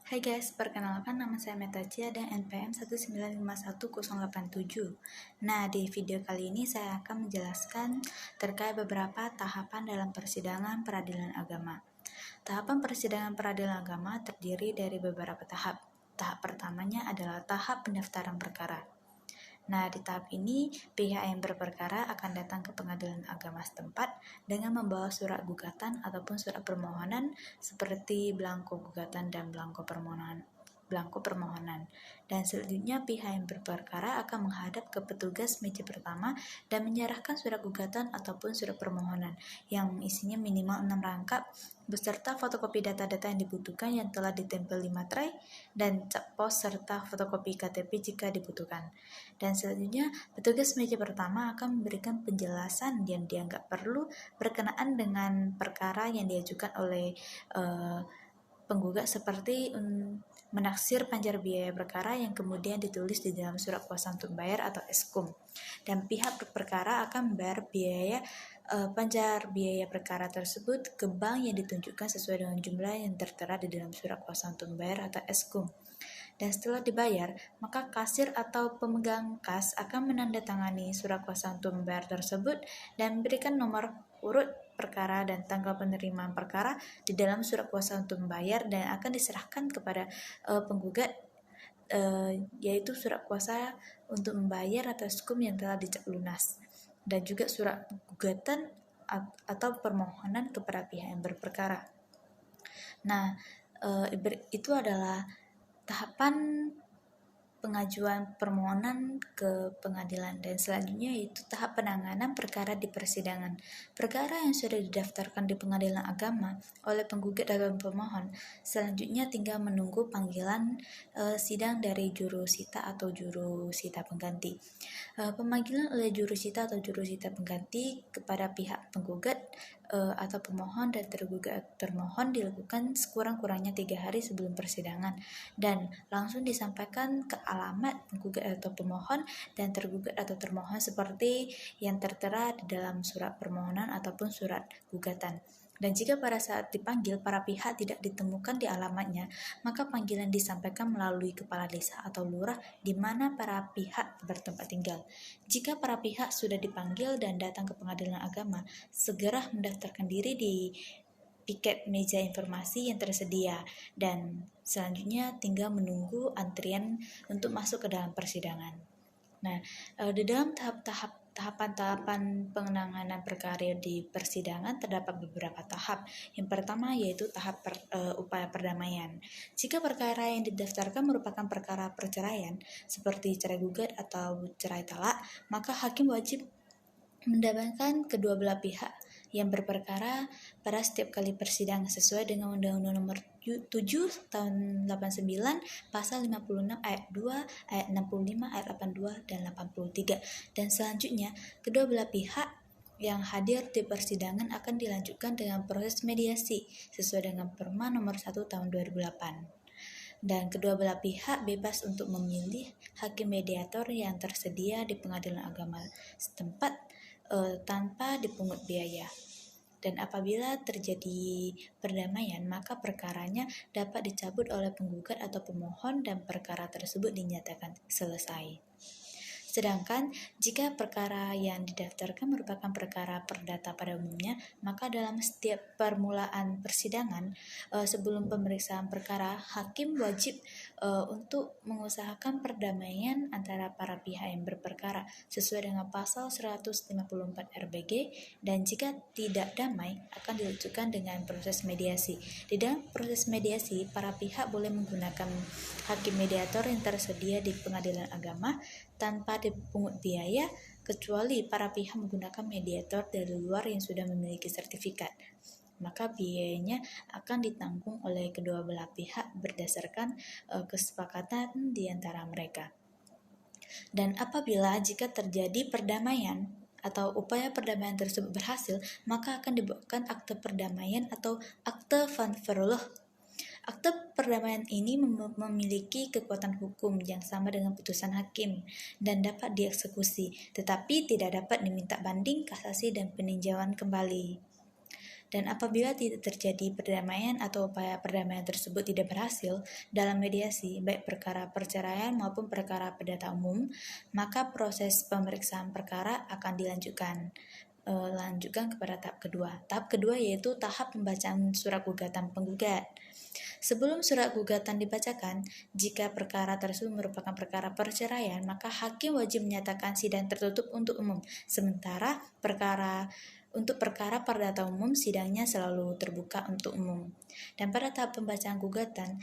Hai guys, perkenalkan nama saya Metacia dan NPM 1951087. Nah, di video kali ini saya akan menjelaskan terkait beberapa tahapan dalam persidangan peradilan agama. Tahapan persidangan peradilan agama terdiri dari beberapa tahap. Tahap pertamanya adalah tahap pendaftaran perkara. Nah, di tahap ini, pihak yang berperkara akan datang ke pengadilan agama setempat dengan membawa surat gugatan ataupun surat permohonan seperti belangko gugatan dan belangko permohonan. Dan selanjutnya pihak yang berperkara akan menghadap ke petugas meja pertama dan menyerahkan surat gugatan ataupun surat permohonan yang isinya minimal 6 rangkap beserta fotokopi data-data yang dibutuhkan yang telah ditempel di materai dan cap pos serta fotokopi KTP jika dibutuhkan. Dan selanjutnya petugas meja pertama akan memberikan penjelasan yang dianggap perlu berkenaan dengan perkara yang diajukan oleh penggugat seperti menaksir panjar biaya perkara yang kemudian ditulis di dalam surat kuasa untuk bayar atau eskum, dan pihak berperkara akan membayar panjar biaya perkara tersebut ke bank yang ditunjukkan sesuai dengan jumlah yang tertera di dalam surat kuasa untuk bayar atau eskum. Dan setelah dibayar, maka kasir atau pemegang kas akan menandatangani surat kuasa untuk membayar tersebut dan memberikan nomor urut perkara dan tanggal penerimaan perkara di dalam surat kuasa untuk membayar dan akan diserahkan kepada penggugat, yaitu surat kuasa untuk membayar atau eskum yang telah dicek lunas dan juga surat gugatan atau permohonan kepada pihak yang berperkara. Nah, itu adalah tahapan pengajuan permohonan ke pengadilan, dan selanjutnya yaitu tahap penanganan perkara di persidangan. Perkara yang sudah didaftarkan di pengadilan agama oleh penggugat dan pemohon selanjutnya tinggal menunggu panggilan sidang dari jurusita atau jurusita pengganti. Pemanggilan oleh jurusita atau jurusita pengganti kepada pihak penggugat atau pemohon dan tergugat termohon dilakukan sekurang-kurangnya 3 hari sebelum persidangan dan langsung disampaikan ke alamat penggugat atau pemohon dan tergugat atau termohon seperti yang tertera di dalam surat permohonan ataupun surat gugatan. Dan jika pada saat dipanggil para pihak tidak ditemukan di alamatnya, maka panggilan disampaikan melalui kepala desa atau lurah di mana para pihak bertempat tinggal. Jika para pihak sudah dipanggil dan datang ke pengadilan agama, segera mendaftarkan diri di piket meja informasi yang tersedia dan selanjutnya tinggal menunggu antrian untuk masuk ke dalam persidangan. Nah, di dalam tahapan penanganan perkara di persidangan terdapat beberapa tahap. Yang pertama yaitu tahap upaya perdamaian. Jika perkara yang didaftarkan merupakan perkara perceraian seperti cerai gugat atau cerai talak, maka hakim wajib mendamaikan kedua belah pihak yang berperkara pada setiap kali persidangan sesuai dengan Undang-Undang Nomor 7 Tahun 89 Pasal 56 Ayat 2, Ayat 65, Ayat 82 dan 83. Dan selanjutnya kedua belah pihak yang hadir di persidangan akan dilanjutkan dengan proses mediasi sesuai dengan Perma Nomor 1 Tahun 2008. Dan kedua belah pihak bebas untuk memilih hakim mediator yang tersedia di pengadilan agama setempat tanpa dipungut biaya. Dan apabila terjadi perdamaian, maka perkaranya dapat dicabut oleh penggugat atau pemohon dan perkara tersebut dinyatakan selesai. Sedangkan jika perkara yang didaftarkan merupakan perkara perdata pada umumnya, maka dalam setiap permulaan persidangan sebelum pemeriksaan perkara, hakim wajib untuk mengusahakan perdamaian antara para pihak yang berperkara sesuai dengan pasal 154 RBG, dan jika tidak damai akan dilanjutkan dengan proses mediasi. Di dalam proses mediasi, para pihak boleh menggunakan hakim mediator yang tersedia di pengadilan agama tanpa dipungut biaya, kecuali para pihak menggunakan mediator dari luar yang sudah memiliki sertifikat. Maka biayanya akan ditanggung oleh kedua belah pihak berdasarkan kesepakatan di antara mereka. Dan apabila jika terjadi perdamaian atau upaya perdamaian tersebut berhasil, maka akan dibuatkan akte perdamaian atau akte van verlof. Akte perdamaian ini memiliki kekuatan hukum yang sama dengan putusan hakim dan dapat dieksekusi, tetapi tidak dapat diminta banding, kasasi, dan peninjauan kembali. Dan apabila tidak terjadi perdamaian atau upaya perdamaian tersebut tidak berhasil dalam mediasi, baik perkara perceraian maupun perkara perdata umum, maka proses pemeriksaan perkara akan lanjutkan kepada tahap kedua. Tahap kedua yaitu tahap pembacaan surat gugatan penggugat. Sebelum surat gugatan dibacakan, jika perkara tersebut merupakan perkara perceraian, maka hakim wajib menyatakan sidang tertutup untuk umum. Sementara untuk perkara perdata umum, sidangnya selalu terbuka untuk umum. Dan pada tahap pembacaan gugatan,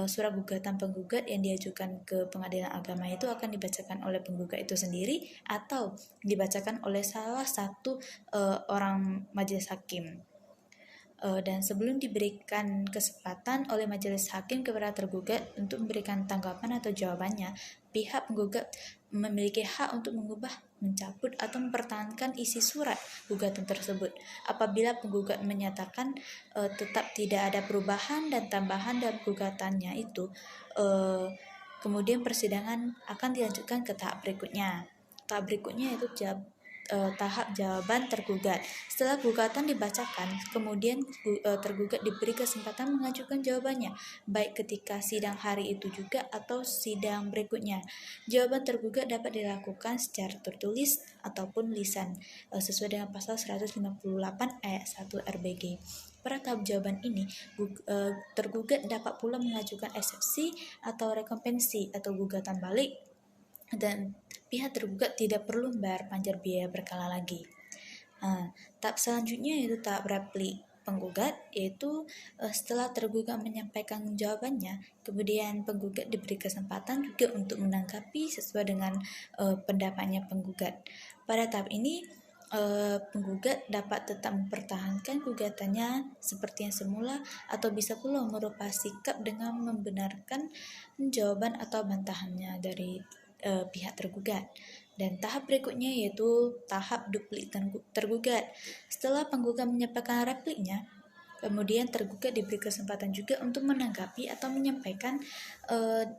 surat gugatan penggugat yang diajukan ke pengadilan agama itu akan dibacakan oleh penggugat itu sendiri atau dibacakan oleh salah satu orang majelis hakim. Dan sebelum diberikan kesempatan oleh majelis hakim kepada tergugat untuk memberikan tanggapan atau jawabannya, pihak penggugat memiliki hak untuk mengubah, mencabut, atau mempertahankan isi surat gugatan tersebut. Apabila penggugat menyatakan tetap tidak ada perubahan dan tambahan dalam gugatannya itu, kemudian persidangan akan dilanjutkan ke tahap berikutnya. Tahap berikutnya yaitu tahap jawaban tergugat. Setelah gugatan dibacakan, kemudian tergugat diberi kesempatan mengajukan jawabannya, baik ketika sidang hari itu juga atau sidang berikutnya. Jawaban tergugat dapat dilakukan secara tertulis ataupun lisan, sesuai dengan pasal 158 ayat 1 RBG. Pada tahap jawaban ini, tergugat dapat pula mengajukan eksepsi atau rekompensi atau gugatan balik, dan pihak tergugat tidak perlu membayar panjar biaya berkala lagi. Tahap selanjutnya yaitu tahap replik penggugat, yaitu setelah tergugat menyampaikan jawabannya, kemudian penggugat diberi kesempatan juga untuk menanggapi sesuai dengan pendapatnya penggugat. Pada tahap ini, penggugat dapat tetap mempertahankan gugatannya seperti yang semula atau bisa pula merubah sikap dengan membenarkan jawaban atau bantahannya dari pihak tergugat. Dan tahap berikutnya yaitu tahap duplik tergugat. Setelah penggugat menyampaikan repliknya, kemudian tergugat diberi kesempatan juga untuk menanggapi atau menyampaikan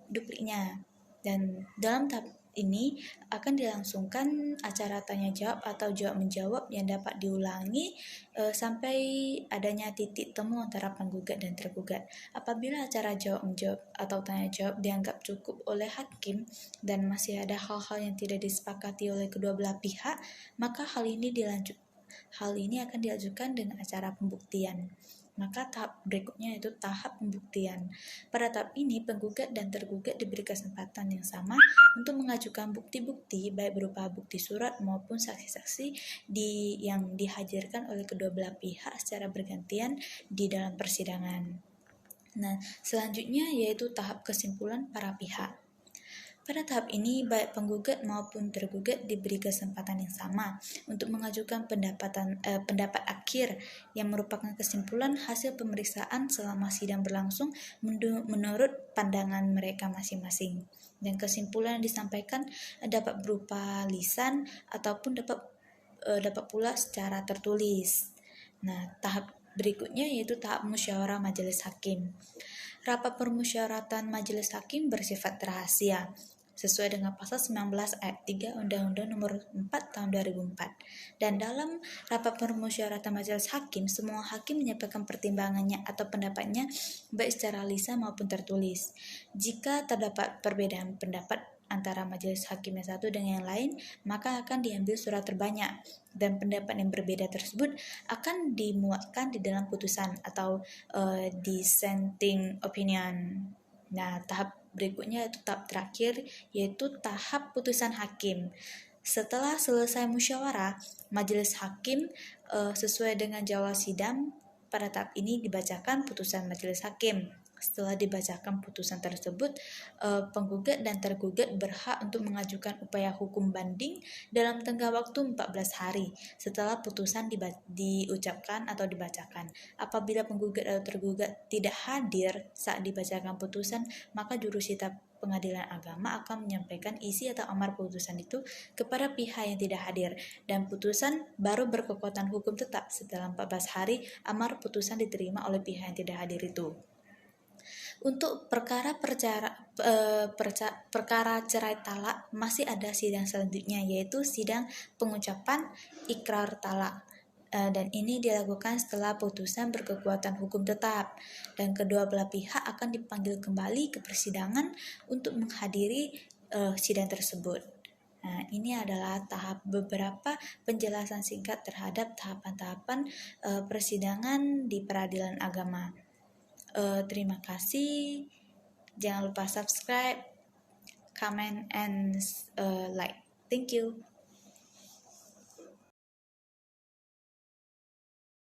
dupliknya. Dan dalam tahap ini akan dilangsungkan acara tanya jawab atau jawab menjawab yang dapat diulangi sampai adanya titik temu antara penggugat dan tergugat. Apabila acara jawab menjawab atau tanya jawab dianggap cukup oleh hakim dan masih ada hal-hal yang tidak disepakati oleh kedua belah pihak, maka hal ini akan diajukan dengan acara pembuktian. Maka tahap berikutnya yaitu tahap pembuktian. Pada tahap ini, penggugat dan tergugat diberi kesempatan yang sama untuk mengajukan bukti-bukti, baik berupa bukti surat maupun saksi-saksi yang dihadirkan oleh kedua belah pihak secara bergantian di dalam persidangan. Nah, selanjutnya yaitu tahap kesimpulan para pihak. Pada tahap ini, baik penggugat maupun tergugat diberi kesempatan yang sama untuk mengajukan pendapat akhir yang merupakan kesimpulan hasil pemeriksaan selama sidang berlangsung menurut pandangan mereka masing-masing. Dan kesimpulan yang disampaikan dapat berupa lisan ataupun dapat pula secara tertulis. Nah, tahap berikutnya yaitu tahap musyawarah majelis hakim. Rapat permusyawaratan majelis hakim bersifat rahasia sesuai dengan pasal 19 ayat 3 Undang-Undang Nomor 4 Tahun 2004. Dan dalam rapat permusyawaratan majelis hakim, semua hakim menyampaikan pertimbangannya atau pendapatnya baik secara lisan maupun tertulis. Jika terdapat perbedaan pendapat antara majelis hakim yang satu dengan yang lain, maka akan diambil surat terbanyak dan pendapat yang berbeda tersebut akan dimuatkan di dalam putusan atau dissenting opinion. Nah, tahap berikutnya yaitu tahap terakhir, yaitu tahap putusan hakim. Setelah selesai musyawarah, majelis hakim sesuai dengan jadwal sidang pada tahap ini dibacakan putusan majelis hakim. Setelah dibacakan putusan tersebut, penggugat dan tergugat berhak untuk mengajukan upaya hukum banding dalam tenggang waktu 14 hari setelah putusan diucapkan atau dibacakan. Apabila penggugat atau tergugat tidak hadir saat dibacakan putusan, maka jurusita Pengadilan Agama akan menyampaikan isi atau amar putusan itu kepada pihak yang tidak hadir, dan putusan baru berkekuatan hukum tetap setelah 14 hari amar putusan diterima oleh pihak yang tidak hadir itu. Untuk perkara cerai talak masih ada sidang selanjutnya, yaitu sidang pengucapan ikrar talak. dan ini dilakukan setelah putusan berkekuatan hukum tetap dan kedua belah pihak akan dipanggil kembali ke persidangan untuk menghadiri sidang tersebut. Nah, ini adalah beberapa penjelasan singkat terhadap tahapan-tahapan persidangan di peradilan agama. Terima kasih. Jangan lupa subscribe, comment, and like. Thank you.